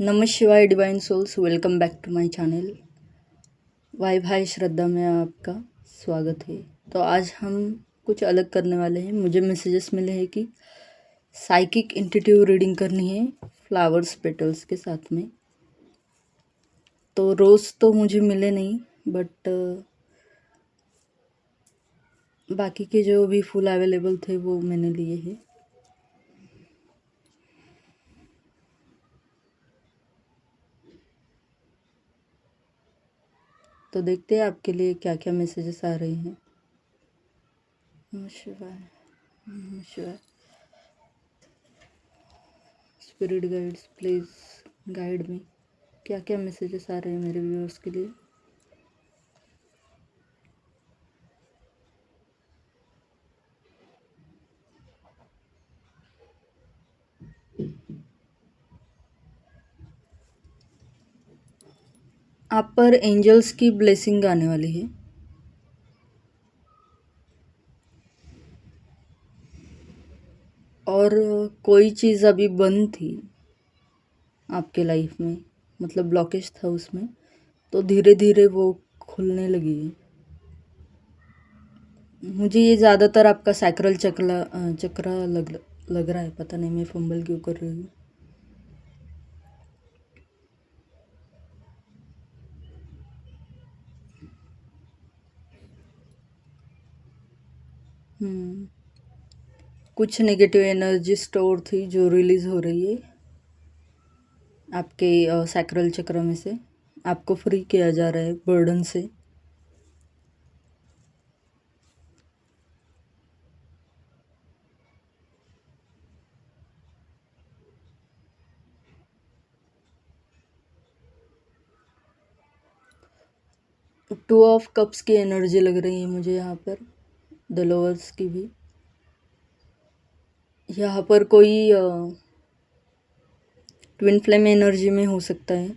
नमः शिवाय divine souls, welcome back to my channel. वाई भाई श्रद्धा में आपका स्वागत है। तो आज हम कुछ अलग करने वाले हैं। मुझे मैसेजेस मिले हैं कि साइकिक इंट्यूटिव रीडिंग करनी है फ्लावर्स पेटल्स के साथ में। तो रोज़ तो मुझे मिले नहीं, बट बाकी के जो भी फूल अवेलेबल थे वो मैंने लिए हैं। तो देखते हैं आपके लिए क्या क्या मैसेजेस आ रहे हैं। नमः शिवाय, नमः शिवाय। Spirit guides please guide me. क्या क्या मैसेजेस आ रहे हैं मेरे व्यूअर्स के लिए। आप पर एंजल्स की ब्लेसिंग आने वाली है। और कोई चीज़ अभी बंद थी आपके लाइफ में, मतलब ब्लॉकेज था उसमें, तो धीरे धीरे वो खुलने लगी है। मुझे ये ज़्यादातर आपका सैक्रल चक्रा लग रहा है। पता नहीं मैं फंबल क्यों कर रही हूँ। कुछ नेगेटिव एनर्जी स्टोर थी जो रिलीज़ हो रही है आपके सैक्रल चक्र में से। आपको फ्री किया जा रहा है बर्डन से। टू ऑफ कप्स की एनर्जी लग रही है मुझे यहाँ पर, द लवर्स की भी। यहाँ पर कोई ट्विन फ्लेम एनर्जी में हो सकता है।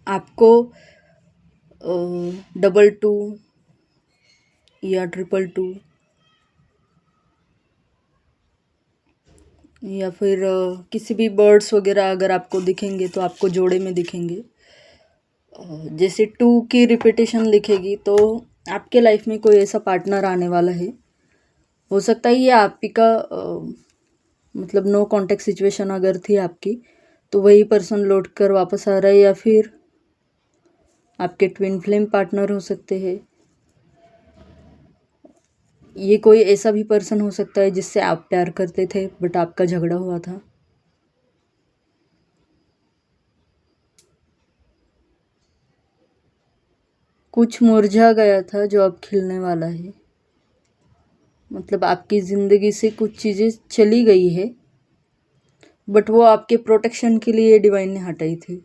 आपको 222 या 222 या फिर किसी भी बर्ड्स वगैरह अगर आपको दिखेंगे तो आपको जोड़े में दिखेंगे। जैसे 2 की रिपीटेशन लिखेगी तो आपके लाइफ में कोई ऐसा पार्टनर आने वाला है। हो सकता है ये आप ही का मतलब नो कांटेक्ट सिचुएशन अगर थी आपकी, तो वही पर्सन लौट कर वापस आ रहा है, या फिर आपके ट्विन फ्लेम पार्टनर हो सकते हैं। ये कोई ऐसा भी पर्सन हो सकता है जिससे आप प्यार करते थे बट आपका झगड़ा हुआ था। कुछ मुरझा गया था जो अब खिलने वाला है। मतलब आपकी ज़िंदगी से कुछ चीज़ें चली गई है, बट वो आपके प्रोटेक्शन के लिए डिवाइन ने हटाई थी।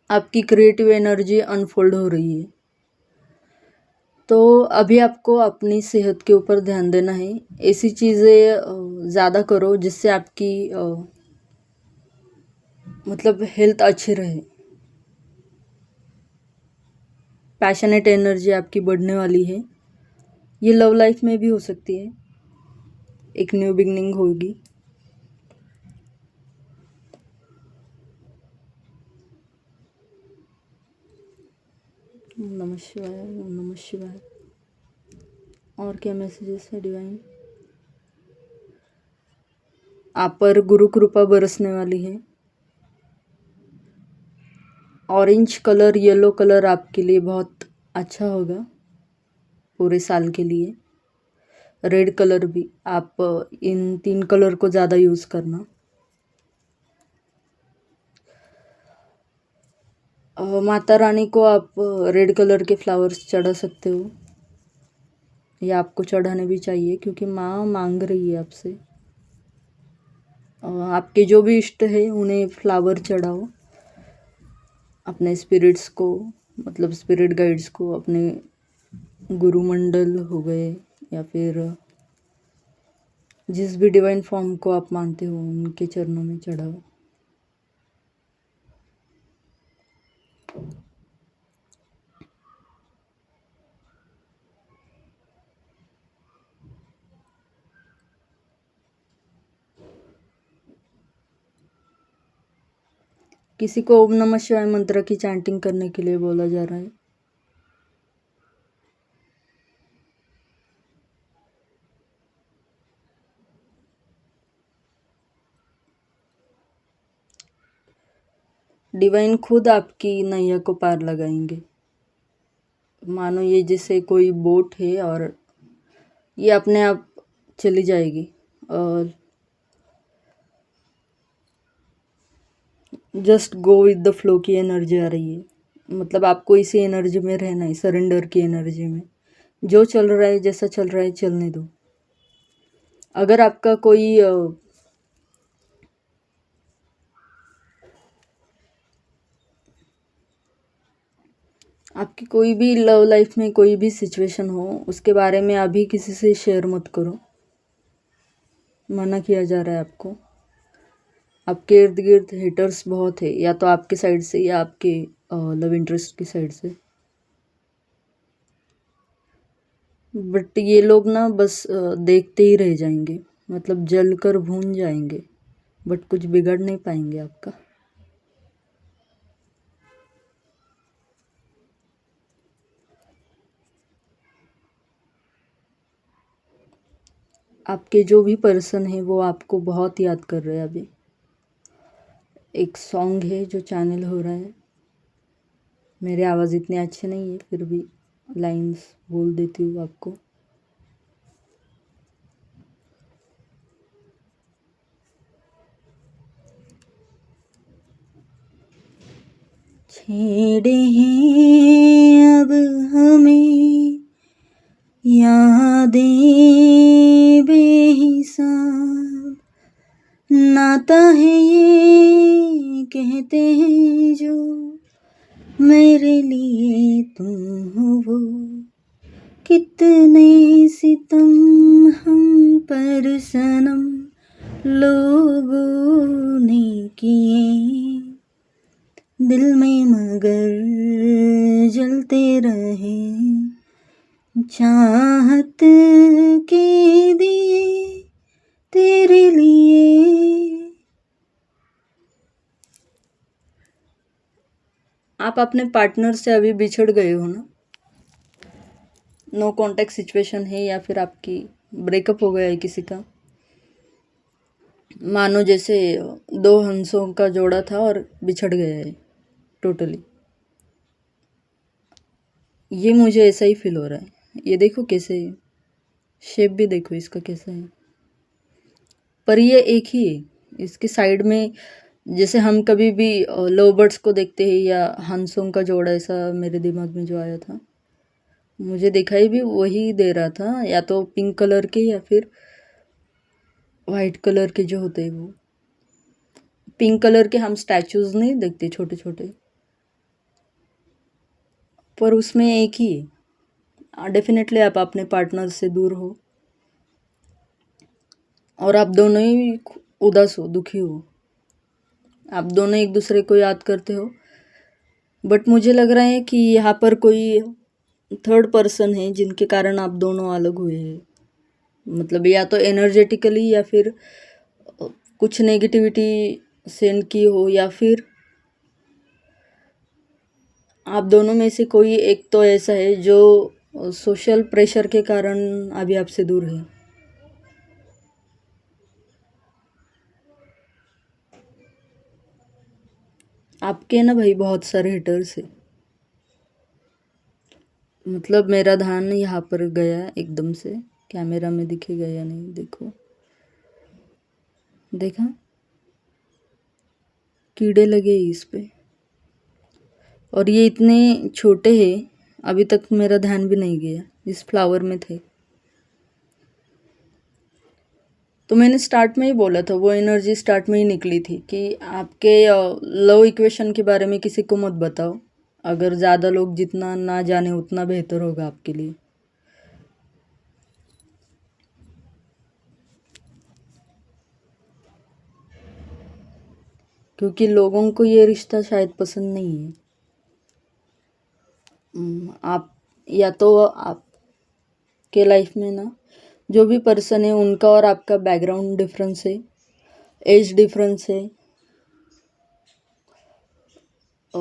आपकी क्रिएटिव एनर्जी अनफोल्ड हो रही है। तो अभी आपको अपनी सेहत के ऊपर ध्यान देना है। ऐसी चीज़ें ज़्यादा करो जिससे आपकी मतलब हेल्थ अच्छी रहे। पैशनेट एनर्जी आपकी बढ़ने वाली है। ये लव लाइफ में भी हो सकती है, एक न्यू बिगनिंग होगी। ओम नमः शिवाय, ओम नमः शिवाय। और क्या मैसेजेस है डिवाइन। आप पर गुरु कृपा बरसने वाली है। ऑरेंज कलर, येलो कलर आपके लिए बहुत अच्छा होगा पूरे साल के लिए। रेड कलर भी, आप इन 3 कलर को ज़्यादा यूज़ करना। माता रानी को आप रेड कलर के फ्लावर्स चढ़ा सकते हो, या आपको चढ़ाने भी चाहिए क्योंकि माँ मांग रही है आपसे। आपके जो भी इष्ट है उन्हें फ्लावर चढ़ाओ। अपने स्पिरिट्स को, मतलब स्पिरिट गाइड्स को, अपने गुरुमंडल हो गए या फिर जिस भी डिवाइन फॉर्म को आप मानते हो उनके चरणों में चढ़ाओ। किसी को ओम नमः शिवाय मंत्र की चैंटिंग करने के लिए बोला जा रहा है। डिवाइन खुद आपकी नैया को पार लगाएंगे। मानो ये जैसे कोई बोट है और ये अपने आप चली जाएगी और just go with the flow की एनर्जी आ रही है। मतलब आपको इसी एनर्जी में रहना है, सरेंडर की एनर्जी में। जो चल रहा है, जैसा चल रहा है चलने दो। अगर आपका कोई आपकी कोई भी लव लाइफ में कोई भी सिचुएशन हो, उसके बारे में अभी किसी से शेयर मत करो, मना किया जा रहा है आपको। आपके इर्द गिर्द हेटर्स बहुत है, या तो आपके साइड से या आपके लव इंटरेस्ट की साइड से। बट ये लोग ना बस देखते ही रह जाएंगे, मतलब जल कर भून जाएंगे, बट कुछ बिगड़ नहीं पाएंगे आपका। आपके जो भी पर्सन है वो आपको बहुत याद कर रहे हैं अभी। एक सॉन्ग है जो चैनल हो रहा है, मेरी आवाज़ इतनी अच्छी नहीं है फिर भी लाइंस बोल देती हूँ आपको। छेड़े हैं अब हमें यादें बेहिसाब, नाता है ये कहते हैं जो मेरे लिए तुम हो वो। कितने सितम हम पर सनम लोगों ने किए, दिल में मगर जलते रहे चाहत के दिए तेरे लिए। आप अपने पार्टनर से अभी बिछड़ गए हो ना, नो कांटेक्ट सिचुएशन है, या फिर आपकी ब्रेकअप हो गया है किसी का। मानो जैसे दो हंसों का जोड़ा था और बिछड़ गया है टोटली। ये मुझे ऐसा ही फील हो रहा है। ये देखो कैसे है, शेप भी देखो इसका कैसा है, पर ये एक ही है। इसके साइड में जैसे हम कभी भी लव बर्ड्स को देखते हैं या हंसों का जोड़ा, ऐसा मेरे दिमाग में जो आया था, मुझे दिखाई भी वही दे रहा था, या तो पिंक कलर के या फिर वाइट कलर के जो होते हैं वो। पिंक कलर के हम स्टैचूज नहीं देखते छोटे छोटे, पर उसमें एक ही है। डेफिनेटली आप अपने पार्टनर से दूर हो और आप दोनों ही उदास हो, दुखी हो, आप दोनों एक दूसरे को याद करते हो। बट मुझे लग रहा है कि यहाँ पर कोई थर्ड पर्सन है जिनके कारण आप दोनों अलग हुए हैं। मतलब या तो एनर्जेटिकली या फिर कुछ नेगेटिविटी सेंड की हो, या फिर आप दोनों में से कोई एक तो ऐसा है जो सोशल प्रेशर के कारण अभी आपसे दूर है। आपके ना भाई बहुत सारे हेटर्स है। मतलब मेरा ध्यान यहाँ पर गया एकदम से, कैमरा में दिखेगा या नहीं, देखो, देखा, कीड़े लगे इस पे, और ये इतने छोटे हैं, अभी तक मेरा ध्यान भी नहीं गया, इस फ्लावर में थे। तो मैंने स्टार्ट में ही बोला था, वो एनर्जी स्टार्ट में ही निकली थी कि आपके लव इक्वेशन के बारे में किसी को मत बताओ। अगर ज़्यादा लोग जितना ना जाने उतना बेहतर होगा आपके लिए। क्योंकि लोगों को ये रिश्ता शायद पसंद नहीं है। आप या तो आपके लाइफ में ना जो भी पर्सन है उनका और आपका बैकग्राउंड डिफरेंस है, एज डिफरेंस है, अ,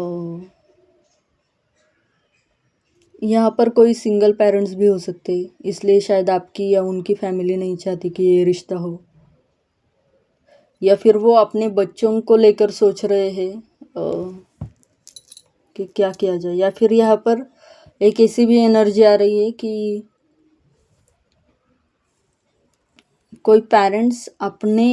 यहाँ पर कोई सिंगल पेरेंट्स भी हो सकते हैं, इसलिए शायद आपकी या उनकी फैमिली नहीं चाहती कि ये रिश्ता हो, या फिर वो अपने बच्चों को लेकर सोच रहे हैं कि क्या किया जाए, या फिर यहाँ पर एक ऐसी भी एनर्जी आ रही है कि कोई पेरेंट्स अपने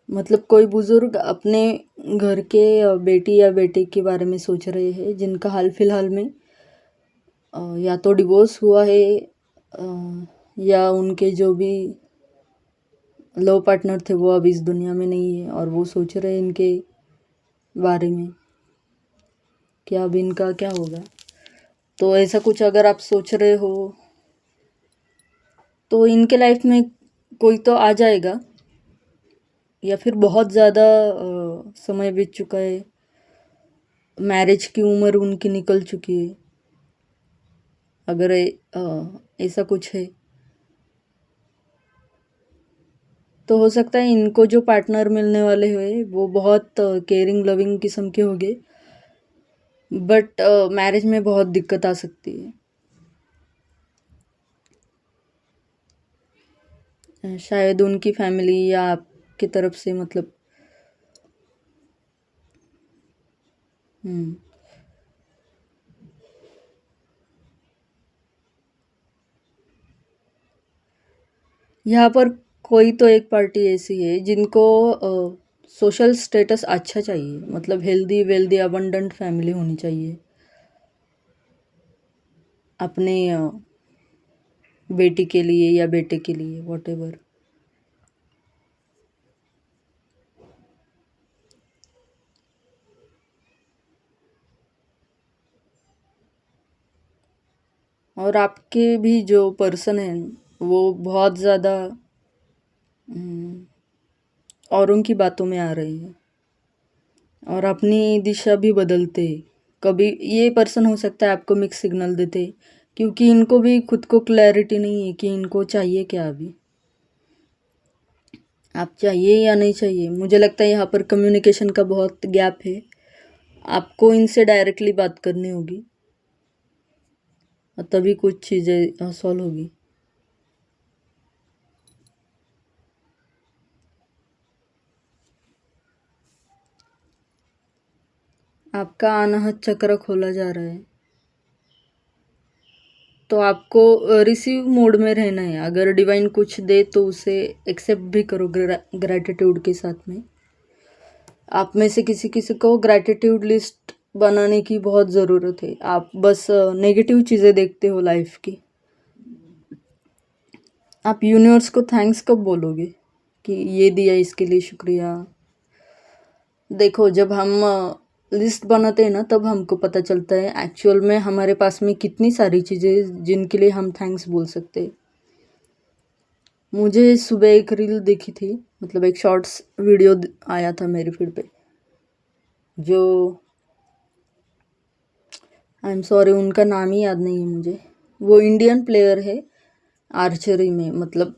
मतलब कोई बुजुर्ग अपने घर के बेटी या बेटे के बारे में सोच रहे हैं जिनका हाल फिलहाल में या तो डिवोर्स हुआ है, या उनके जो भी लव पार्टनर थे वो अब इस दुनिया में नहीं है, और वो सोच रहे हैं इनके बारे में कि अब इनका क्या होगा। तो ऐसा कुछ अगर आप सोच रहे हो तो इनके लाइफ में कोई तो आ जाएगा, या फिर बहुत ज़्यादा समय बीत चुका है, मैरिज की उम्र उनकी निकल चुकी है, अगर ऐसा कुछ है तो हो सकता है इनको जो पार्टनर मिलने वाले हुए वो बहुत केयरिंग लविंग किस्म के होंगे, बट मैरिज में बहुत दिक्कत आ सकती है। शायद उनकी फैमिली या आपकी तरफ से मतलब हम्म यहाँ पर कोई तो एक पार्टी ऐसी है जिनको सोशल स्टेटस अच्छा चाहिए, मतलब हेल्दी वेल्दी अबंडेंट फैमिली होनी चाहिए अपने बेटी के लिए या बेटे के लिए, वॉटेवर। और आपके भी जो पर्सन है वो बहुत ज़्यादा औरों की बातों में आ रही है और अपनी दिशा भी बदलते हैं। कभी ये पर्सन हो सकता है आपको मिक्स सिग्नल देते, क्योंकि इनको भी खुद को क्लैरिटी नहीं है कि इनको चाहिए क्या अभी, आप चाहिए या नहीं चाहिए। मुझे लगता है यहाँ पर कम्युनिकेशन का बहुत गैप है, आपको इनसे डायरेक्टली बात करनी होगी और तभी कुछ चीज़ें सॉल्व होगी। आपका अनाहत चक्र खोला जा रहा है, तो आपको रिसीव मोड में रहना है। अगर डिवाइन कुछ दे तो उसे एक्सेप्ट भी करो ग्रैटिट्यूड के साथ में। आप में से किसी किसी को ग्रैटिट्यूड लिस्ट बनाने की बहुत ज़रूरत है, आप बस नेगेटिव चीज़ें देखते हो लाइफ की। आप यूनिवर्स को थैंक्स कब बोलोगे कि ये दिया इसके लिए शुक्रिया। देखो जब हम लिस्ट बनाते हैं ना तब हमको पता चलता है एक्चुअल में हमारे पास में कितनी सारी चीज़ें जिनके लिए हम थैंक्स बोल सकते हैं। मुझे सुबह एक रील देखी थी, मतलब एक शॉर्ट्स वीडियो आया था मेरे फीड पे, जो आई एम सॉरी उनका नाम ही याद नहीं है मुझे। वो इंडियन प्लेयर है आर्चरी में, मतलब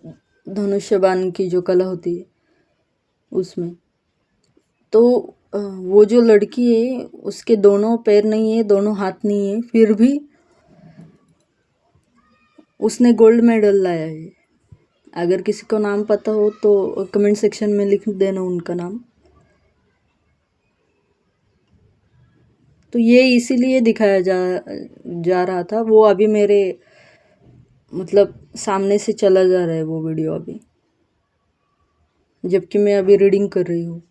धनुष्य बाण की जो कला होती है उसमें। तो वो जो लड़की है उसके दोनों पैर नहीं है, दोनों हाथ नहीं है, फिर भी उसने गोल्ड मेडल लाया है। अगर किसी को नाम पता हो तो कमेंट सेक्शन में लिख देना उनका नाम। तो ये इसीलिए दिखाया जा रहा था, वो अभी मेरे मतलब सामने से चला जा रहा है वो वीडियो अभी, जबकि मैं अभी रीडिंग कर रही हूँ।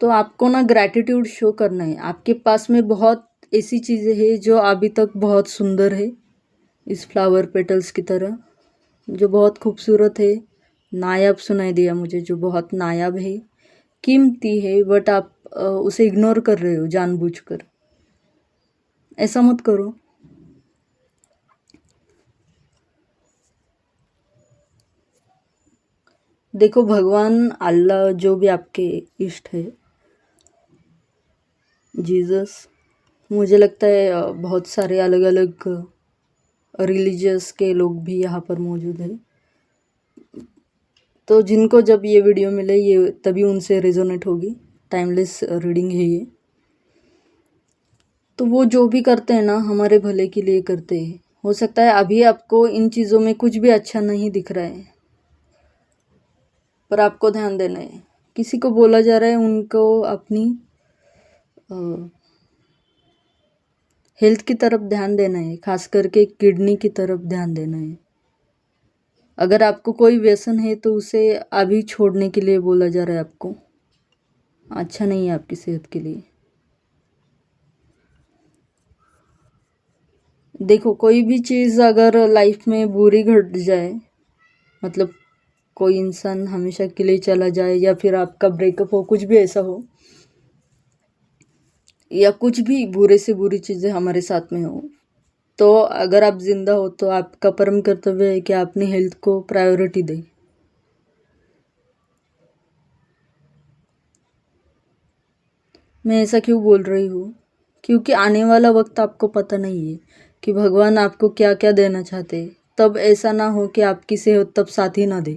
तो आपको ना ग्रैटिट्यूड शो करना है, आपके पास में बहुत ऐसी चीज़ें हैं जो अभी तक बहुत सुंदर है, इस फ्लावर पेटल्स की तरह, जो बहुत खूबसूरत है। नायाब सुनाई दिया मुझे, जो बहुत नायाब है, कीमती है, बट आप उसे इग्नोर कर रहे हो जानबूझकर। ऐसा मत करो। देखो भगवान अल्लाह जो भी आपके इष्ट है, जीसस, मुझे लगता है बहुत सारे अलग अलग रिलीजियस के लोग भी यहाँ पर मौजूद है। तो जिनको जब ये वीडियो मिले ये तभी उनसे रेजोनेट होगी। टाइमलेस रीडिंग है ये। तो वो जो भी करते हैं ना हमारे भले के लिए करते हैं। हो सकता है अभी आपको इन चीज़ों में कुछ भी अच्छा नहीं दिख रहा है, पर आपको ध्यान देना है। किसी को बोला जा रहा है उनको अपनी हेल्थ की तरफ ध्यान देना है, खास करके किडनी की तरफ ध्यान देना है। अगर आपको कोई व्यसन है तो उसे अभी छोड़ने के लिए बोला जा रहा है आपको। अच्छा नहीं है आपकी सेहत के लिए। देखो, कोई भी चीज़ अगर लाइफ में बुरी घट जाए, मतलब कोई इंसान हमेशा के लिए चला जाए या फिर आपका ब्रेकअप हो, कुछ भी ऐसा हो, या कुछ भी बुरे से बुरी चीज़ें हमारे साथ में हो, तो अगर आप जिंदा हो तो आपका परम कर्तव्य है कि आप अपनी हेल्थ को प्रायोरिटी दें। मैं ऐसा क्यों बोल रही हूँ? क्योंकि आने वाला वक्त आपको पता नहीं है कि भगवान आपको क्या क्या देना चाहते हैं। तब ऐसा ना हो कि आपकी सेहत तब साथ ही ना दे,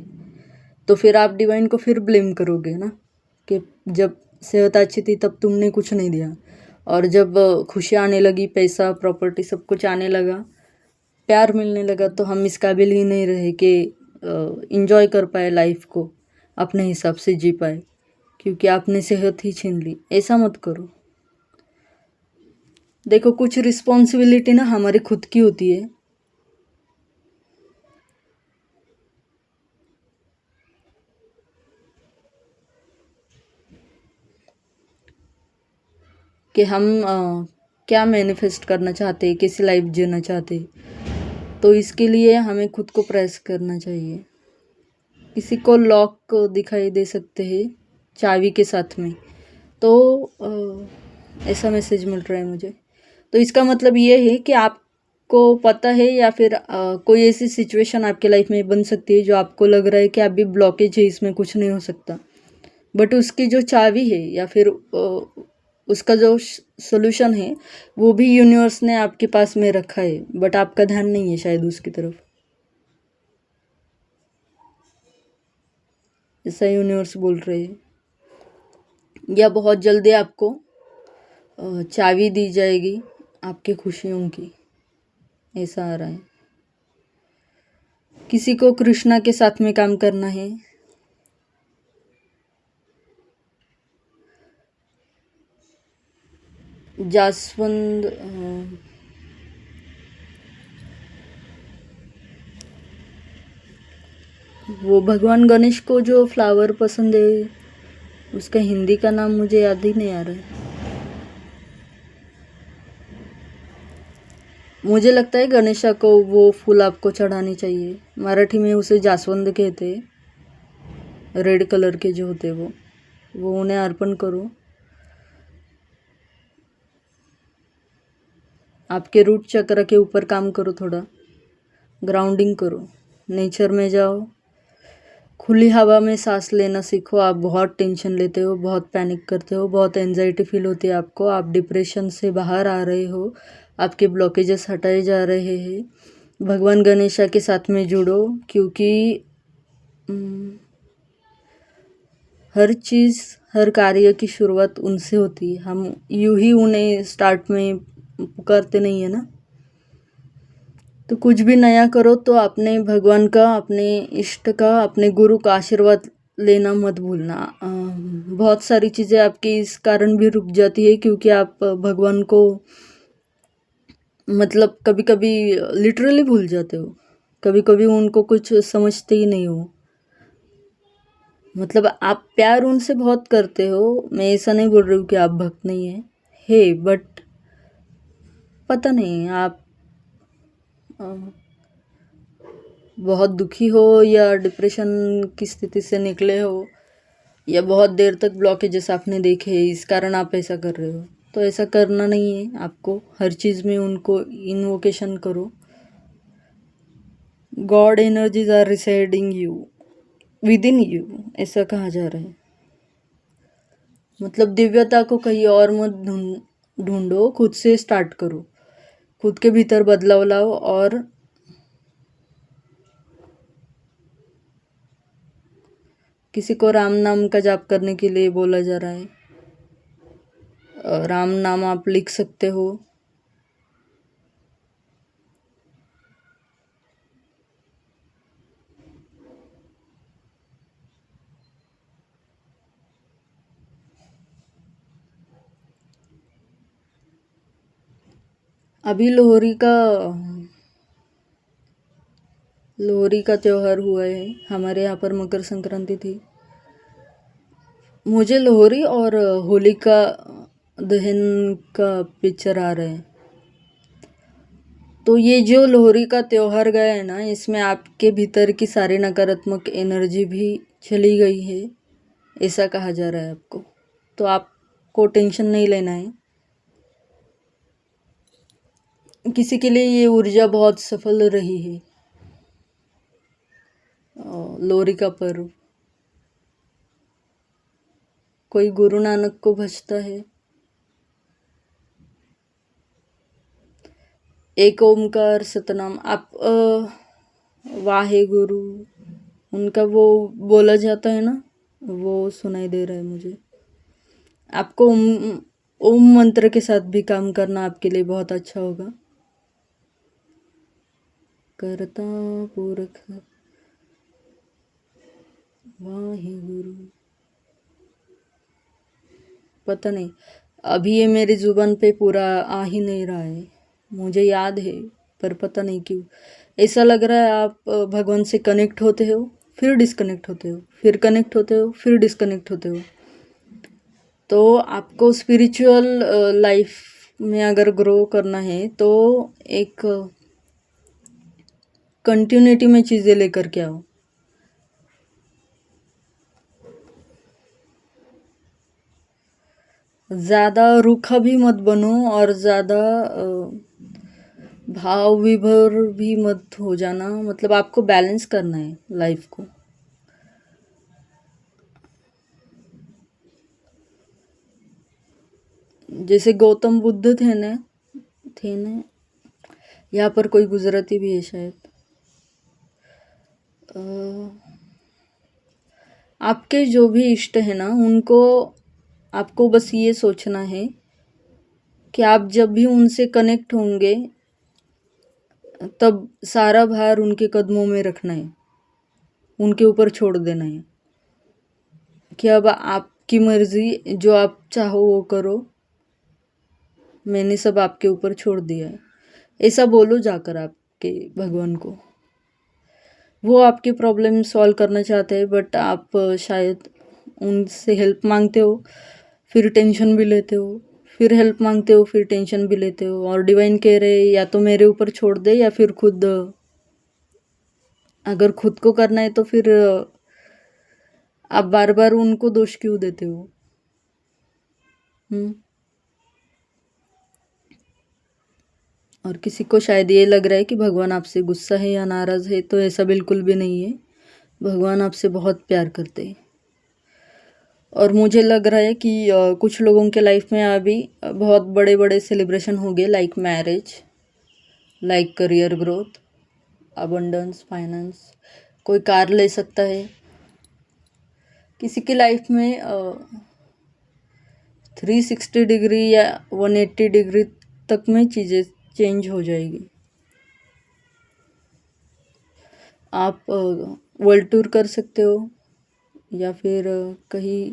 तो फिर आप डिवाइन को फिर ब्लेम करोगे ना कि जब सेहत अच्छी थी तब तुमने कुछ नहीं दिया, और जब खुशी आने लगी, पैसा प्रॉपर्टी सब कुछ आने लगा, प्यार मिलने लगा, तो हम इस काबिल ही नहीं रहे कि इंजॉय कर पाए लाइफ को, अपने हिसाब से जी पाए, क्योंकि आपने सेहत ही छीन ली। ऐसा मत करो। देखो, कुछ रिस्पॉन्सिबिलिटी ना हमारी खुद की होती है। कि हम क्या मैनिफेस्ट करना चाहते हैं, कैसी लाइफ जीना चाहते हैं, तो इसके लिए हमें खुद को प्रेस करना चाहिए। किसी को लॉक दिखाई दे सकते हैं चाबी के साथ में, तो ऐसा मैसेज मिल रहा है मुझे। तो इसका मतलब ये है कि आपको पता है, या फिर कोई ऐसी सिचुएशन आपके लाइफ में बन सकती है जो आपको लग रहा है कि अभी ब्लॉकेज है, इसमें कुछ नहीं हो सकता, बट उसकी जो चाबी है या फिर उसका जो सोल्यूशन है वो भी यूनिवर्स ने आपके पास में रखा है, बट आपका ध्यान नहीं है शायद उसकी तरफ। ऐसा यूनिवर्स बोल रहे हैं, या बहुत जल्दी आपको चाबी दी जाएगी आपकी खुशियों की, ऐसा आ रहा है। किसी को कृष्णा के साथ में काम करना है। जासवंद, वो भगवान गणेश को जो फ्लावर पसंद है, उसका हिंदी का नाम मुझे याद ही नहीं आ रहा है। मुझे लगता है गणेशा को वो फूल आपको चढ़ानी चाहिए। मराठी में उसे जासवंद कहते हैं, रेड कलर के जो होते वो उन्हें अर्पण करो। आपके रूट चक्र के ऊपर काम करो, थोड़ा ग्राउंडिंग करो, नेचर में जाओ, खुली हवा में सांस लेना सीखो। आप बहुत टेंशन लेते हो, बहुत पैनिक करते हो, बहुत एंजाइटी फील होती है आपको, आप डिप्रेशन से बाहर आ रहे हो, आपके ब्लॉकेजेस हटाए जा रहे हैं। भगवान गणेशा के साथ में जुड़ो, क्योंकि हर चीज़, हर कार्य की शुरुआत उनसे होती है। हम यूं ही उन्हें स्टार्ट में पुकारते नहीं है ना। तो कुछ भी नया करो तो अपने भगवान का, अपने इष्ट का, अपने गुरु का आशीर्वाद लेना मत भूलना। बहुत सारी चीज़ें आपकी इस कारण भी रुक जाती है क्योंकि आप भगवान को मतलब कभी कभी लिटरली भूल जाते हो, कभी कभी उनको कुछ समझते ही नहीं हो। मतलब आप प्यार उनसे बहुत करते हो, मैं ऐसा नहीं बोल रही हूँ कि आप भक्त नहीं है बट पता नहीं, आप बहुत दुखी हो या डिप्रेशन की स्थिति से निकले हो, या बहुत देर तक ब्लॉकेजेस आपने देखे, इस कारण आप ऐसा कर रहे हो। तो ऐसा करना नहीं है आपको। हर चीज़ में उनको इन्वोकेशन करो। God energies are residing you, within you, ऐसा कहा जा रहा है। मतलब दिव्यता को कहीं और मत ढूंढो, खुद से स्टार्ट करो, खुद के भीतर बदलाव लाओ। और किसी को राम नाम का जाप करने के लिए बोला जा रहा है। राम नाम आप लिख सकते हो। अभी लोहरी का त्योहार हुआ है, हमारे यहाँ पर मकर संक्रांति थी। मुझे लोहरी और होलिका दहन का पिक्चर आ रहा है। तो ये जो लोहरी का त्योहार गया है ना, इसमें आपके भीतर की सारी नकारात्मक एनर्जी भी चली गई है, ऐसा कहा जा रहा है आपको। तो आपको टेंशन नहीं लेना है। किसी के लिए ये ऊर्जा बहुत सफल रही है, लोहरी का पर्व। कोई गुरु नानक को भजता है, एक ओमकार सतनाम। आप वाहे गुरु, उनका वो बोला जाता है ना, वो सुनाई दे रहा है मुझे। आपको ओम मंत्र के साथ भी काम करना आपके लिए बहुत अच्छा होगा। करता पुरख वाहे गुरु, पता नहीं, अभी ये मेरी जुबान पे पूरा आ ही नहीं रहा है। मुझे याद है पर पता नहीं क्यों ऐसा लग रहा है। आप भगवान से कनेक्ट होते हो, फिर डिस्कनेक्ट होते हो, फिर कनेक्ट होते हो, फिर डिस्कनेक्ट होते हो। तो आपको स्पिरिचुअल लाइफ में अगर ग्रो करना है तो एक कंटिन्यूटी में चीज़ें लेकर के आओ। ज़्यादा रूखा भी मत बनो और ज़्यादा भाव विभोर भी मत हो जाना। मतलब आपको बैलेंस करना है लाइफ को। जैसे गौतम बुद्ध थे ना, यहाँ पर कोई गुजराती भी है शायद। आपके जो भी इष्ट है ना, उनको आपको बस ये सोचना है कि आप जब भी उनसे कनेक्ट होंगे तब सारा भार उनके कदमों में रखना है, उनके ऊपर छोड़ देना है कि अब आपकी मर्जी, जो आप चाहो वो करो, मैंने सब आपके ऊपर छोड़ दिया है। ऐसा बोलो जाकर आपके भगवान को। वो आपकी प्रॉब्लम सॉल्व करना चाहते हैं, बट आप शायद उनसे हेल्प मांगते हो, फिर टेंशन भी लेते हो, फिर हेल्प मांगते हो, फिर टेंशन भी लेते हो। और डिवाइन कह रहे हैं या तो मेरे ऊपर छोड़ दे या फिर खुद, अगर खुद को करना है तो फिर आप बार बार उनको दोष क्यों देते हो? हम्म। और किसी को शायद ये लग रहा है कि भगवान आपसे गुस्सा है या नाराज़ है, तो ऐसा बिल्कुल भी नहीं है। भगवान आपसे बहुत प्यार करते हैं। और मुझे लग रहा है कि कुछ लोगों के लाइफ में अभी बहुत बड़े बड़े सेलिब्रेशन हो गए, like marriage, like career growth, abundance, finance. कोई कार ले सकता है। किसी की लाइफ में 360 डिग्री या 180 डिग्री तक में चीज़ें चेंज हो जाएगी। आप वर्ल्ड टूर कर सकते हो या फिर कहीं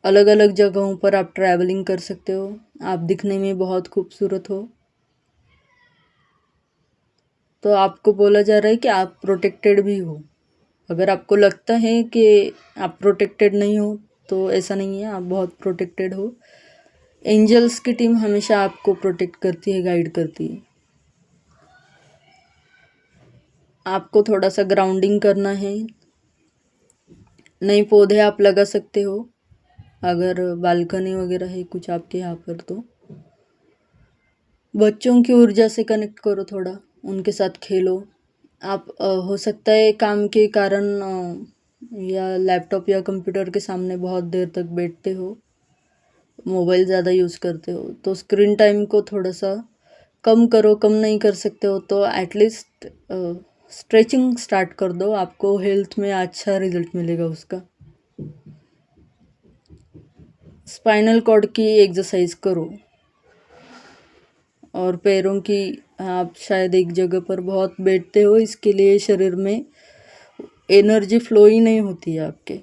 अलग अलग जगहों पर आप ट्रैवलिंग कर सकते हो। आप दिखने में बहुत खूबसूरत हो, तो आपको बोला जा रहा है कि आप प्रोटेक्टेड भी हो। अगर आपको लगता है कि आप प्रोटेक्टेड नहीं हो, तो ऐसा नहीं है, आप बहुत प्रोटेक्टेड हो। एंजल्स की टीम हमेशा आपको प्रोटेक्ट करती है, गाइड करती है। आपको थोड़ा सा ग्राउंडिंग करना है। नए पौधे आप लगा सकते हो, अगर बालकनी वगैरह है कुछ आपके यहाँ पर तो। बच्चों की ऊर्जा से कनेक्ट करो थोड़ा, उनके साथ खेलो। आप हो सकता है काम के कारण या लैपटॉप या कंप्यूटर के सामने बहुत देर तक बैठते हो, मोबाइल ज़्यादा यूज़ करते हो, तो स्क्रीन टाइम को थोड़ा सा कम करो। कम नहीं कर सकते हो तो एटलीस्ट स्ट्रेचिंग स्टार्ट कर दो, आपको हेल्थ में अच्छा रिजल्ट मिलेगा उसका। स्पाइनल कॉर्ड की एक्सरसाइज करो। और पैरों की, आप शायद एक जगह पर बहुत बैठते हो, इसके लिए शरीर में एनर्जी फ्लो ही नहीं होती है आपके,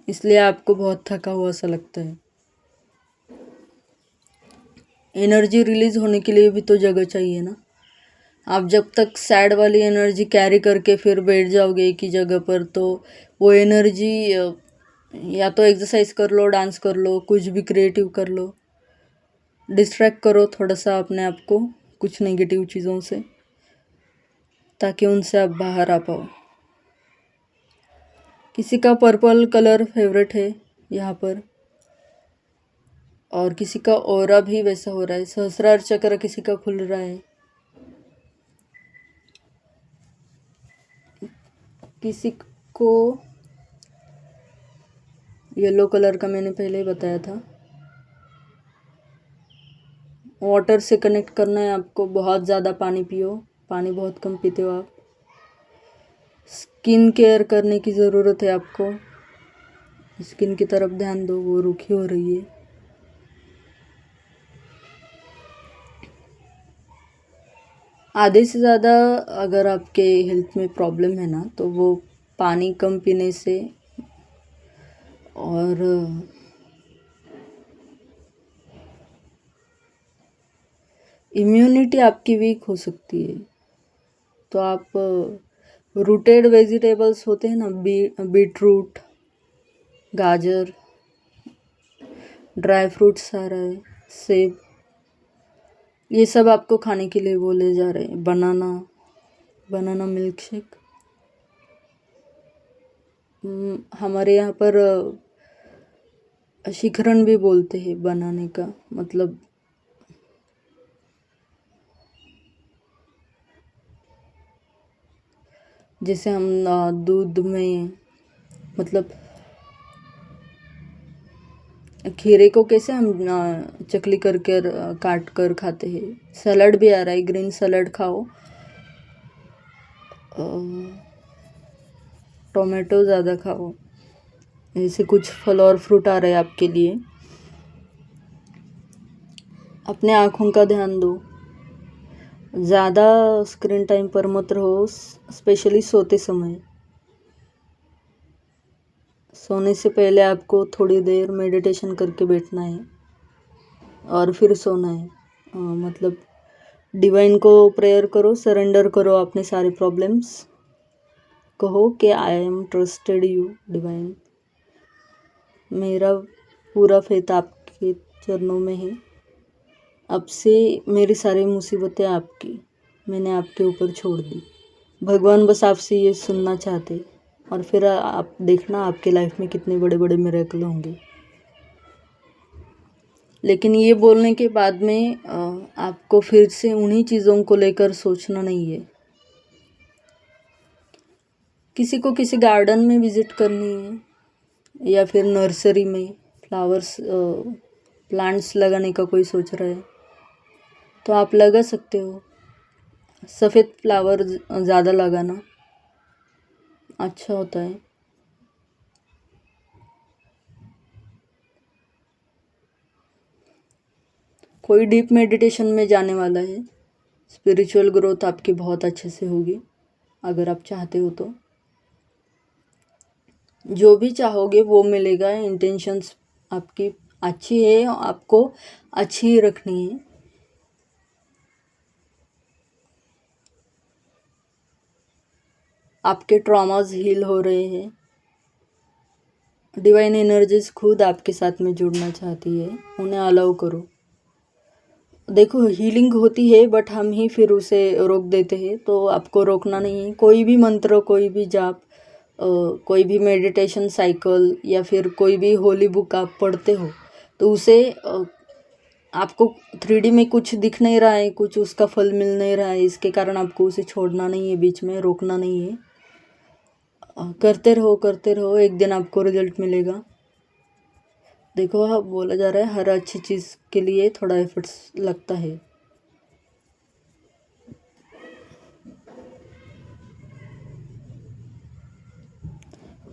इसलिए आपको बहुत थका हुआ सा लगता है। एनर्जी रिलीज होने के लिए भी तो जगह चाहिए ना। आप जब तक सैड वाली एनर्जी कैरी करके फिर बैठ जाओगे एक ही जगह पर, तो वो एनर्जी या तो एक्सरसाइज कर लो, डांस कर लो, कुछ भी क्रिएटिव कर लो, डिस्ट्रैक्ट करो थोड़ा सा अपने आप को कुछ नेगेटिव चीज़ों से, ताकि उनसे आप बाहर आ पाओ। किसी का पर्पल कलर फेवरेट है यहाँ पर, और किसी का ऑरा भी वैसा हो रहा है। सहस्रार चक्र किसी का खुल रहा है, किसी को येलो कलर का मैंने पहले ही बताया था। वाटर से कनेक्ट करना है आपको, बहुत ज़्यादा पानी पियो, पानी बहुत कम पीते हो आप। स्किन केयर करने की ज़रूरत है आपको, स्किन की तरफ ध्यान दो, वो रूखी हो रही है। आधे से ज़्यादा अगर आपके हेल्थ में प्रॉब्लम है ना, तो वो पानी कम पीने से और इम्यूनिटी आपकी वीक हो सकती है। तो आप रूटेड वेजिटेबल्स होते हैं ना, बीट रूट, गाजर, ड्राई फ्रूट्स सारा है, सेब, ये सब आपको खाने के लिए बोले जा रहे हैं। बनाना मिल्क शेक, हमारे यहाँ पर शिखरण भी बोलते हैं बनाने का मतलब। जैसे हम दूध में, मतलब खीरे को कैसे हम चकली करके काट कर खाते हैं। सलाद भी आ रहा है, ग्रीन सलाद खाओ। टोमेटो ज़्यादा खाओ। ऐसे कुछ फल और फ्रूट आ रहे हैं आपके लिए। अपने आँखों का ध्यान दो, ज़्यादा स्क्रीन टाइम पर मत रहो, स्पेशली सोते समय। सोने से पहले आपको थोड़ी देर मेडिटेशन करके बैठना है और फिर सोना है। मतलब डिवाइन को प्रेयर करो, सरेंडर करो अपने सारे प्रॉब्लम्स, कहो कि I am trusted you divine, मेरा पूरा फेथ आपके चरणों में है। अब से मेरी सारी मुसीबतें आपकी, मैंने आपके ऊपर छोड़ दी। भगवान बस आपसे ये सुनना चाहते, और फिर आप देखना आपके लाइफ में कितने बड़े बड़े मिरेकल होंगे। लेकिन ये बोलने के बाद में आपको फिर से उन्हीं चीज़ों को लेकर सोचना नहीं है। किसी को किसी गार्डन में विज़िट करनी है, या फिर नर्सरी में फ्लावर्स प्लांट्स लगाने का कोई सोच रहा है, तो आप लगा सकते हो। सफ़ेद फ्लावर ज़्यादा लगाना अच्छा होता है। कोई डीप मेडिटेशन में जाने वाला है, स्पिरिचुअल ग्रोथ आपकी बहुत अच्छे से होगी अगर आप चाहते हो तो। जो भी चाहोगे वो मिलेगा। इंटेंशंस आपकी अच्छी है, आपको अच्छी ही रखनी है। आपके ट्रॉमास हील हो रहे हैं। डिवाइन एनर्जीज खुद आपके साथ में जुड़ना चाहती है, उन्हें अलाउ करो। देखो हीलिंग होती है, बट हम ही फिर उसे रोक देते हैं, तो आपको रोकना नहीं है। कोई भी मंत्र, कोई भी जाप, कोई भी मेडिटेशन साइकिल, या फिर कोई भी होली बुक आप पढ़ते हो, तो उसे आपको 3D में कुछ दिख नहीं रहा है, कुछ उसका फल मिल नहीं रहा है, इसके कारण आपको उसे छोड़ना नहीं है, बीच में रोकना नहीं है। करते रहो, एक दिन आपको रिजल्ट मिलेगा। देखो, हाँ, बोला जा रहा है हर अच्छी चीज़ के लिए थोड़ा एफर्ट्स लगता है।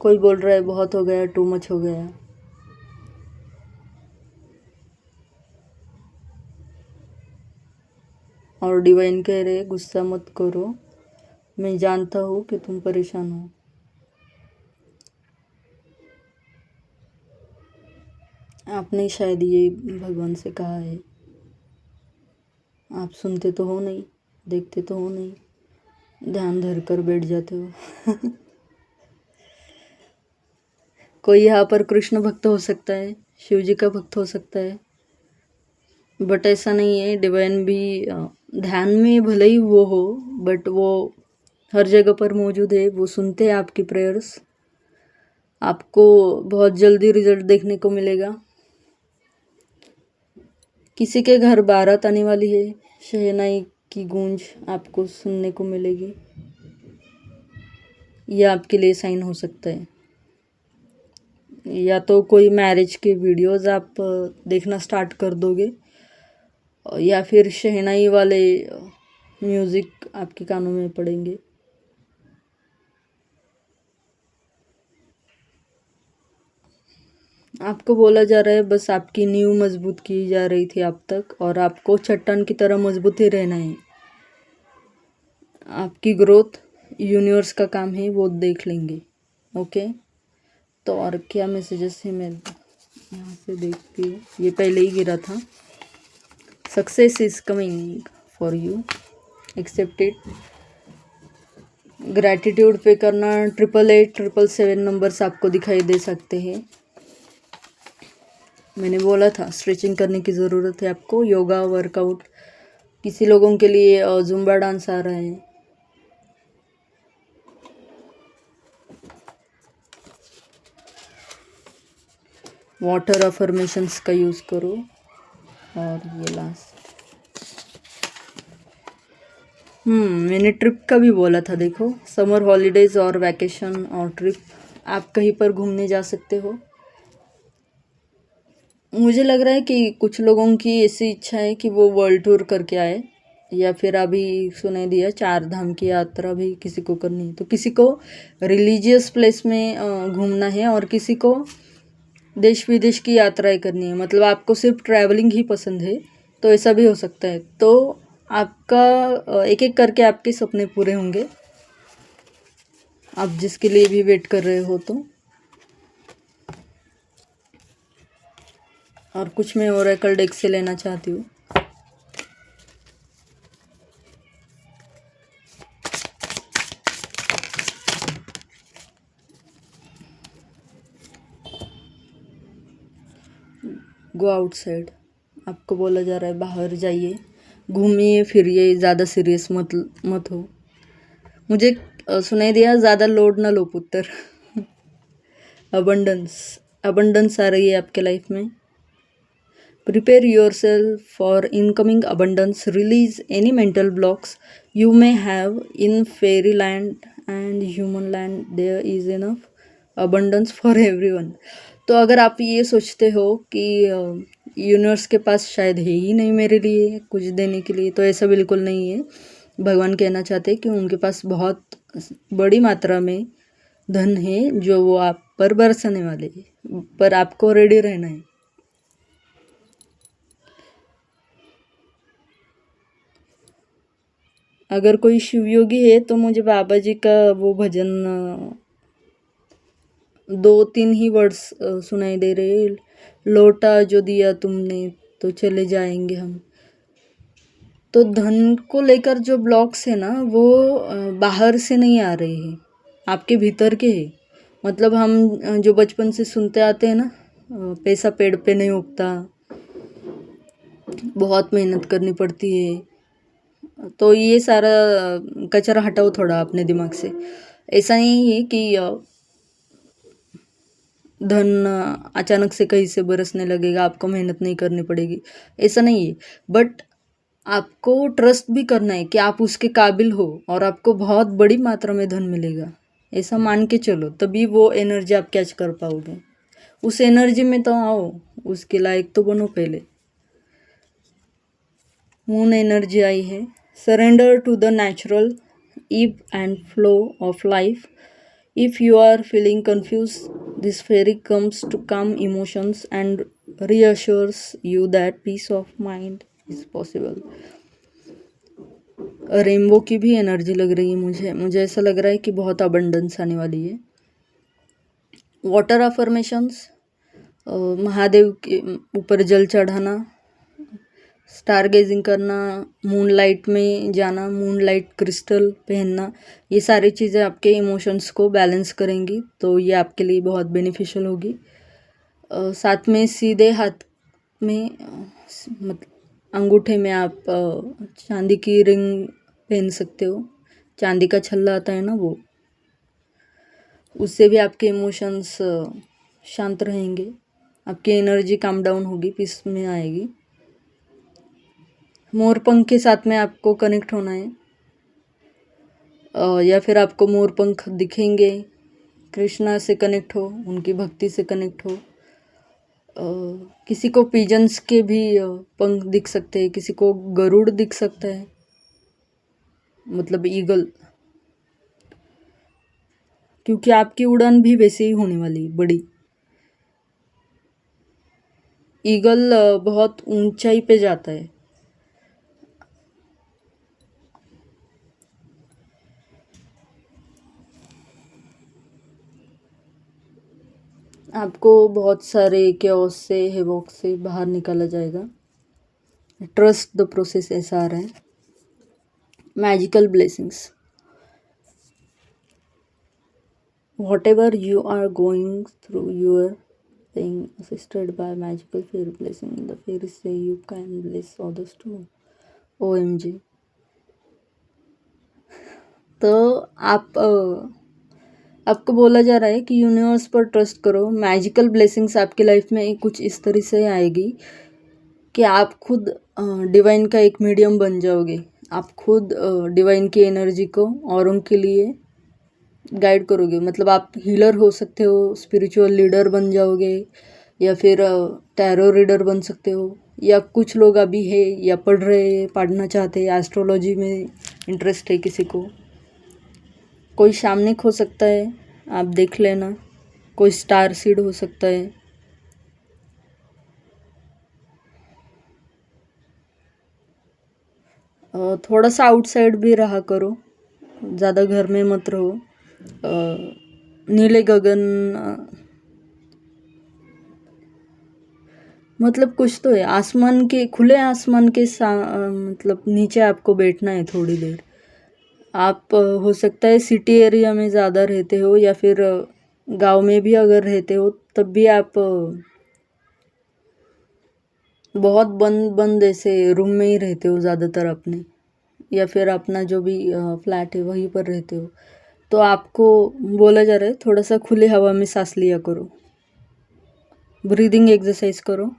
कोई बोल रहा है बहुत हो गया, टू मच हो गया। और डिवाइन कह रहे गुस्सा मत करो, मैं जानता हूँ कि तुम परेशान हो। आपने शायद ये भगवान से कहा है, आप सुनते तो हो नहीं, देखते तो हो नहीं, ध्यान धर कर बैठ जाते हो। कोई यहाँ पर कृष्ण भक्त हो सकता है, शिव जी का भक्त हो सकता है, बट ऐसा नहीं है। डिवाइन भी ध्यान में भले ही वो हो, बट वो हर जगह पर मौजूद है, वो सुनते हैं आपकी प्रेयर्स। आपको बहुत जल्दी रिजल्ट देखने को मिलेगा। किसी के घर बारात आने वाली है, शहनाई की गूंज आपको सुनने को मिलेगी। यह आपके लिए साइन हो सकता है, या तो कोई मैरिज के वीडियोस आप देखना स्टार्ट कर दोगे, या फिर शहनाई वाले म्यूज़िक आपके कानों में पड़ेंगे। आपको बोला जा रहा है बस आपकी नींव मजबूत की जा रही थी अब तक, और आपको चट्टान की तरह मजबूत ही रहना है। आपकी ग्रोथ यूनिवर्स का काम है, वो देख लेंगे। ओके, तो और क्या मैसेजेस है मैं यहाँ से देखती हूँ। ये पहले ही गिरा था। Success is coming for you, accept it. Gratitude पे करना। 8887 नंबर्स आपको दिखाई दे सकते हैं। मैंने बोला था स्ट्रेचिंग करने की ज़रूरत है आपको, योगा वर्कआउट। किसी लोगों के लिए जुम्बा डांस आ रहा है। वाटर अफर्मेशंस का यूज़ करो। और ये लास्ट, मैंने ट्रिप का भी बोला था। देखो, समर हॉलीडेज़ और वैकेशन और ट्रिप, आप कहीं पर घूमने जा सकते हो। मुझे लग रहा है कि कुछ लोगों की ऐसी इच्छा है कि वो वर्ल्ड टूर करके आए, या फिर अभी सुनाई दिया 4 धाम की यात्रा भी किसी को करनी है। तो किसी को रिलीजियस प्लेस में घूमना है, और किसी को देश विदेश की यात्राएं करनी है। मतलब आपको सिर्फ ट्रैवलिंग ही पसंद है, तो ऐसा भी हो सकता है। तो आपका एक एक करके आपके सपने पूरे होंगे, आप जिसके लिए भी वेट कर रहे हो। तो और कुछ मैं ओरेकल डेक से लेना चाहती हूँ। गो आउटसाइड, आपको बोला जा रहा है बाहर जाइए, घूमिए फिरिए, ज़्यादा सीरियस मत हो। मुझे सुनाई दिया ज़्यादा लोड ना लो पुत्र। अबंडेंस आ रही है आपके लाइफ में। Prepare yourself for incoming abundance, release any mental blocks you may have in fairy land and human land, there is enough abundance for everyone. तो अगर आप ये सोचते हो कि यूनिवर्स के पास शायद है ही नहीं मेरे लिए कुछ देने के लिए, तो ऐसा बिल्कुल नहीं है। भगवान कहना चाहते हैं कि उनके पास बहुत बड़ी मात्रा में धन है, जो वो आप पर बरसने वाले हैं, पर आपको रेडी रहना है। अगर कोई शिवयोगी है तो मुझे बाबा जी का वो भजन 2-3 ही वर्ड्स सुनाई दे रहे। लौटा जो दिया तुमने तो चले जाएंगे हम। तो धन को लेकर जो ब्लॉक्स है ना, वो बाहर से नहीं आ रहे हैं, आपके भीतर के हैं। मतलब हम जो बचपन से सुनते आते हैं ना, पैसा पेड़ पे नहीं उगता, बहुत मेहनत करनी पड़ती है। तो ये सारा कचरा हटाओ थोड़ा अपने दिमाग से। ऐसा नहीं है कि धन अचानक से कहीं से बरसने लगेगा, आपको मेहनत नहीं करनी पड़ेगी, ऐसा नहीं है। बट आपको ट्रस्ट भी करना है कि आप उसके काबिल हो, और आपको बहुत बड़ी मात्रा में धन मिलेगा, ऐसा मान के चलो। तभी वो एनर्जी आप कैच कर पाओगे। उस एनर्जी में तो आओ, उसके लायक तो बनो पहले। मून एनर्जी आई है। Surrender to the natural ebb and flow of life. If you are feeling confused, this fairy comes to calm emotions and reassures you that peace of mind is possible. Rainbow की भी energy लग रही है मुझे ऐसा लग रहा है कि बहुत अबंडेंस आने वाली है। वाटर अफर्मेशंस, महादेव के ऊपर जल चढ़ाना, स्टार गेजिंग करना, मून लाइट में जाना, मून लाइट क्रिस्टल पहनना, ये सारी चीज़ें आपके इमोशंस को बैलेंस करेंगी, तो ये आपके लिए बहुत बेनिफिशियल होगी। साथ में सीधे हाथ में मतलब अंगूठे में आप चांदी की रिंग पहन सकते हो, चांदी का छल्ला आता है ना वो, उससे भी आपके इमोशंस शांत रहेंगे, आपकी एनर्जी काम डाउन होगी, पीस में आएगी। मोर पंख के साथ में आपको कनेक्ट होना है, या फिर आपको मोर पंख दिखेंगे, कृष्णा से कनेक्ट हो, उनकी भक्ति से कनेक्ट हो। किसी को पिजन्स के भी पंख दिख सकते हैं, किसी को गरुड़ दिख सकता है, मतलब ईगल, क्योंकि आपकी उड़ान भी वैसे ही होने वाली बड़ी। ईगल बहुत ऊंचाई पे जाता है। आपको बहुत सारे केओस से, हेवॉक से बाहर निकाला जाएगा। ट्रस्ट द प्रोसेस, ऐसा आ रहा है। Magical blessings, whatever you are going through, you are being assisted by magical fairy blessing. The fairies say you can bless others too. OMG। तो आपको बोला जा रहा है कि यूनिवर्स पर ट्रस्ट करो। मैजिकल ब्लेसिंग्स आपकी लाइफ में कुछ इस तरह से आएगी कि आप खुद डिवाइन का एक मीडियम बन जाओगे। आप खुद डिवाइन की एनर्जी को औरों के लिए गाइड करोगे, मतलब आप हीलर हो सकते हो, स्पिरिचुअल लीडर बन जाओगे, या फिर टैरो रीडर बन सकते हो, या कुछ लोग अभी है या पढ़ रहे हैं, पढ़ना चाहते हैं, एस्ट्रोलॉजी में इंटरेस्ट है किसी को, कोई शामनिक हो सकता है, आप देख लेना, कोई स्टार सीड हो सकता है। थोड़ा सा आउटसाइड भी रहा करो, ज़्यादा घर में मत रहो। नीले गगन, मतलब कुछ तो है, आसमान के, खुले आसमान के मतलब नीचे आपको बैठना है थोड़ी देर। आप हो सकता है सिटी एरिया में ज़्यादा रहते हो, या फिर गांव में भी अगर रहते हो तब भी आप बहुत बंद बंद ऐसे रूम में ही रहते हो ज़्यादातर अपने, या फिर अपना जो भी फ्लैट है वहीं पर रहते हो, तो आपको बोला जा रहा है थोड़ा सा खुले हवा में सांस लिया करो, ब्रीदिंग एक्सरसाइज करो।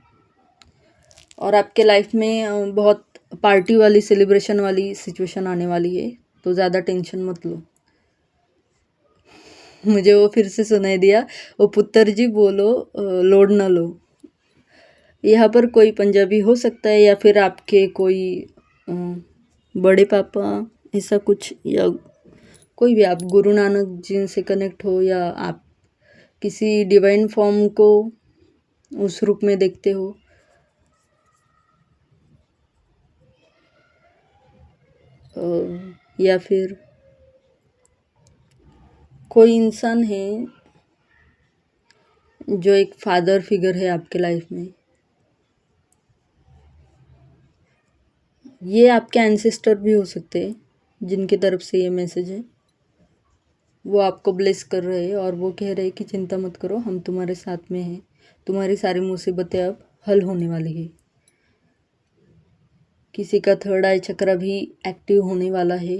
और आपके लाइफ में बहुत पार्टी वाली, सेलिब्रेशन वाली सिचुएशन आने वाली है, तो ज़्यादा टेंशन मत लो। मुझे वो फिर से सुनाई दिया, वो पुत्र जी बोलो लोड ना लो। यहाँ पर कोई पंजाबी हो सकता है, या फिर आपके कोई बड़े पापा, ऐसा कुछ, या कोई भी, आप गुरु नानक जी से कनेक्ट हो, या आप किसी डिवाइन फॉर्म को उस रूप में देखते हो। या फिर कोई इंसान है जो एक फादर फिगर है आपके लाइफ में, ये आपके एंसेस्टर भी हो सकते हैं जिनकी तरफ से ये मैसेज है। वो आपको ब्लेस कर रहे हैं और वो कह रहे हैं कि चिंता मत करो, हम तुम्हारे साथ में हैं, तुम्हारी सारी मुसीबतें अब हल होने वाली है। किसी का थर्ड आई चक्र भी एक्टिव होने वाला है,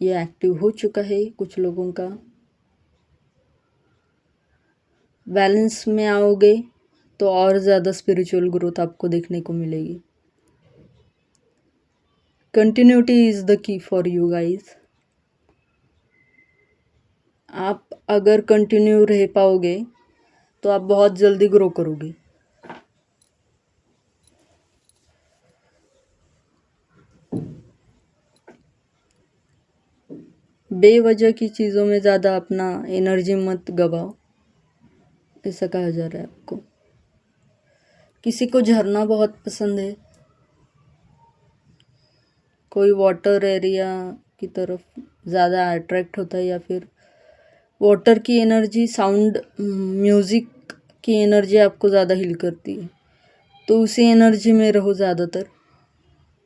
ये एक्टिव हो चुका है कुछ लोगों का। बैलेंस में आओगे तो और ज़्यादा स्पिरिचुअल ग्रोथ आपको देखने को मिलेगी। Continuity is the key for you guys. आप अगर कंटिन्यू रह पाओगे तो आप बहुत जल्दी ग्रो करोगे। बेवजह की चीज़ों में ज़्यादा अपना एनर्जी मत गवाओ, ऐसा कहा जा रहा है आपको। किसी को झरना बहुत पसंद है, कोई वाटर एरिया की तरफ ज़्यादा अट्रैक्ट होता है, या फिर वाटर की एनर्जी, साउंड, म्यूज़िक की एनर्जी आपको ज़्यादा हील करती है, तो उसी एनर्जी में रहो ज़्यादातर।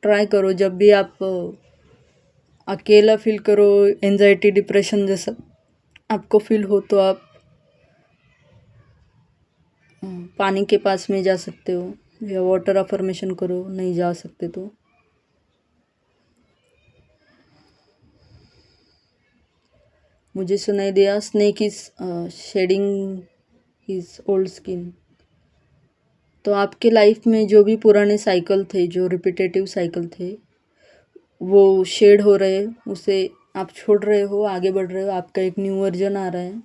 ट्राई करो जब भी आप अकेला फील करो, एंजाइटी डिप्रेशन जैसा आपको फील हो, तो आप पानी के पास में जा सकते हो या वाटर अफर्मेशन करो, नहीं जा सकते तो। मुझे सुनाई दिया snake is shedding his old skin. तो आपके लाइफ में जो भी पुराने साइकिल थे, जो रिपीटेटिव साइकिल थे, वो शेड हो रहे, उसे आप छोड़ रहे हो, आगे बढ़ रहे हो। आपका एक न्यू वर्जन आ रहा है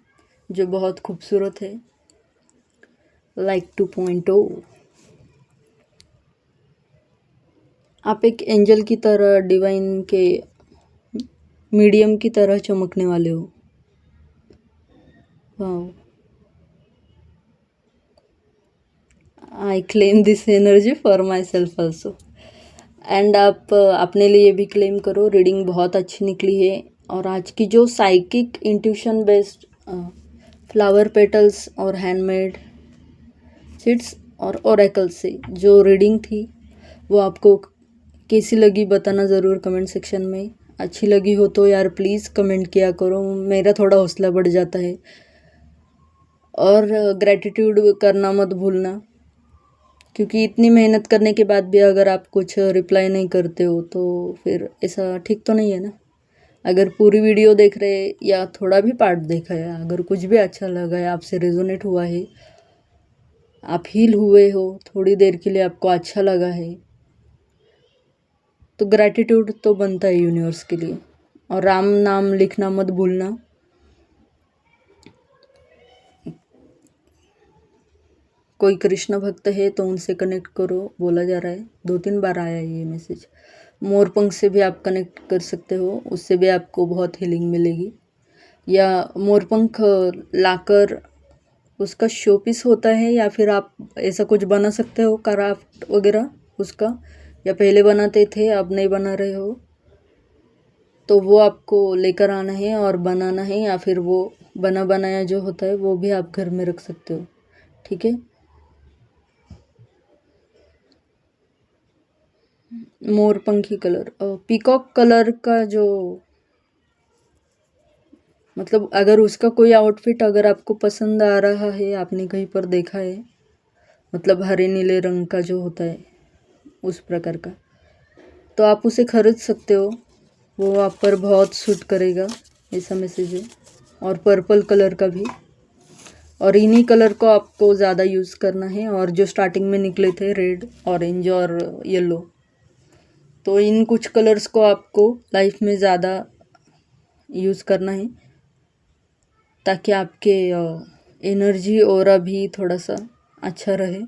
जो बहुत खूबसूरत है, लाइक 2.0। आप एक एंजल की तरह, डिवाइन के मीडियम की तरह चमकने वाले हो। Wow, I claim this energy for my self also. And आप अपने लिए भी क्लेम करो, रीडिंग बहुत अच्छी निकली है। और आज की जो psychic intuition based flower petals और हैंडमेड सीड्स और ओरेकल से जो रीडिंग थी, वो आपको कैसी लगी बताना ज़रूर कमेंट सेक्शन में। अच्छी लगी हो तो यार प्लीज़ कमेंट किया करो, मेरा थोड़ा हौसला बढ़ जाता है। और ग्रैटिट्यूड करना मत भूलना, क्योंकि इतनी मेहनत करने के बाद भी अगर आप कुछ रिप्लाई नहीं करते हो तो फिर ऐसा ठीक तो नहीं है ना। अगर पूरी वीडियो देख रहे या थोड़ा भी पार्ट देखा है, अगर कुछ भी अच्छा लगा है, आपसे रेजोनेट हुआ है, आप हील हुए हो, थोड़ी देर के लिए आपको अच्छा लगा है, तो ग्रैटिट्यूड तो बनता है यूनिवर्स के लिए। और राम नाम लिखना मत भूलना। कोई कृष्ण भक्त है तो उनसे कनेक्ट करो, बोला जा रहा है, 2-3 बार आया है ये मैसेज। मोरपंख से भी आप कनेक्ट कर सकते हो, उससे भी आपको बहुत हीलिंग मिलेगी। या मोरपंख लाकर उसका शो पीस होता है, या फिर आप ऐसा कुछ बना सकते हो, क्राफ्ट वगैरह उसका, या पहले बनाते थे अब नहीं बना रहे हो, तो वो आपको लेकर आना है और बनाना है, या फिर वो बना बनाया जो होता है वो भी आप घर में रख सकते हो। ठीक है। मोरपंखी कलर, पीकॉक कलर का जो, मतलब अगर उसका कोई आउटफिट अगर आपको पसंद आ रहा है, आपने कहीं पर देखा है, मतलब हरे नीले रंग का जो होता है उस प्रकार का, तो आप उसे खरीद सकते हो, वो आप पर बहुत सूट करेगा, ऐसा मैसेज है। और पर्पल कलर का भी, और इन्हीं कलर को आपको ज़्यादा यूज़ करना है। और जो स्टार्टिंग में निकले थे रेड, ऑरेंज और येलो, तो इन कुछ कलर्स को आपको लाइफ में ज़्यादा यूज़ करना है, ताकि आपके एनर्जी और अभी थोड़ा सा अच्छा रहे,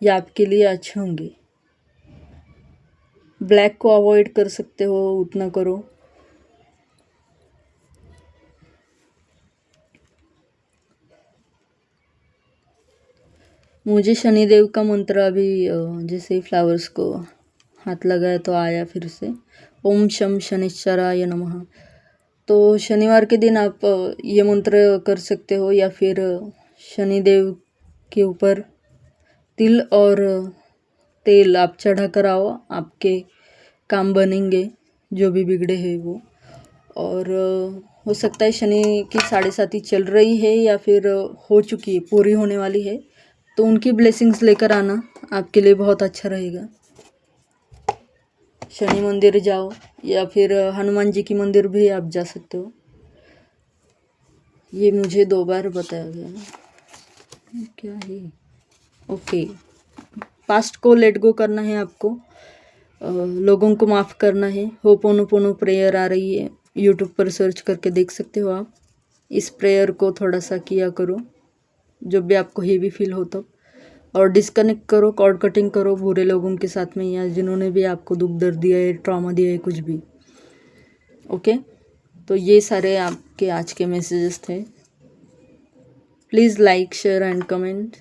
या आपके लिए अच्छे होंगे। ब्लैक को अवॉइड कर सकते हो, उतना करो। मुझे शनिदेव का मंत्र अभी जैसे ही फ्लावर्स को हाथ लगाया तो आया फिर से, ओम शम शनिश्चराय नमः। तो शनिवार के दिन आप ये मंत्र कर सकते हो, या फिर शनिदेव के ऊपर तिल और तेल आप चढ़ा कर आओ, आपके काम बनेंगे जो भी बिगड़े हैं वो। और हो सकता है शनि की 7.5 चल रही है, या फिर हो चुकी है, पूरी होने वाली है, तो उनकी ब्लेसिंग्स लेकर आना, आपके लिए बहुत अच्छा रहेगा। शनि मंदिर जाओ, या फिर हनुमान जी की मंदिर भी आप जा सकते हो। ये मुझे 2 बार बताया गया, क्या है? ओके, पास्ट को लेट गो करना है आपको, लोगों को माफ़ करना है। होपोनोपोनो प्रेयर आ रही है, यूट्यूब पर सर्च करके देख सकते हो आप। इस प्रेयर को थोड़ा सा किया करो जब भी आपको हेवी फील हो तो। और डिस्कनेक्ट करो, कॉर्ड कटिंग करो बुरे लोगों के साथ में, या जिन्होंने भी आपको दुख दर्द दिया है, ट्रॉमा दिया है, कुछ भी। ओके, तो ये सारे आपके आज के मैसेजेस थे। Please like, share and comment.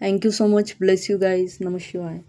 Thank you so much, bless you guys, नमः शिवाय।